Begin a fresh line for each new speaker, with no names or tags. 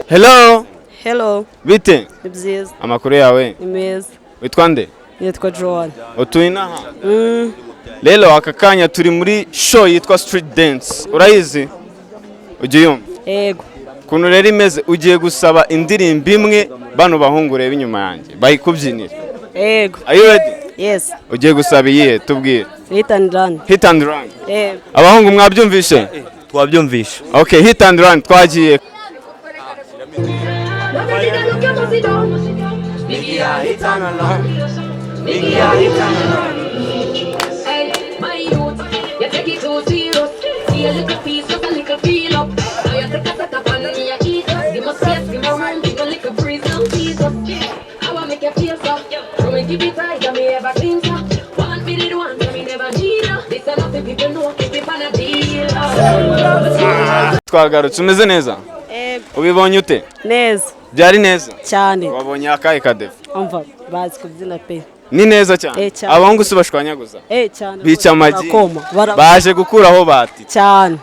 Hello.
Hello.
Bite?
Ibyiza.
Amakuru yawe?
Ni meza.
Witwa nde?
Nitwa Joan.
Utuye inaha? Rero aka kanya turi muri show yitwa Street Dance. Urayizi? Ugiye yumva?
Yego.
Kuntu rero imeze ugiye gusaba indirimbo imwe bano bahungu reba inyuma yanjye bayikubyinira.
Yego.
Are you ready?
Yes.
Ugiye gusaba iyihe tubwire?
Hit and run.
Hit and run.
Yego.
Abahungu mwabyumvishe?
Twabyumvishe.
Okay, hit and run twagiye. Twagarutse umeze neza?
Yego.
Ubibonye ute?
Neza.
Byari neza?
Cyane.
Wabonye akahe kadefu?
Umva bazi kubyina pe.
Ni neza cyane?
Cyane.
Abahungu si bashwanyaguza?
Cyane.
Bica amagi.
Barakoma.
Baje gukuraho bati.
Cyane.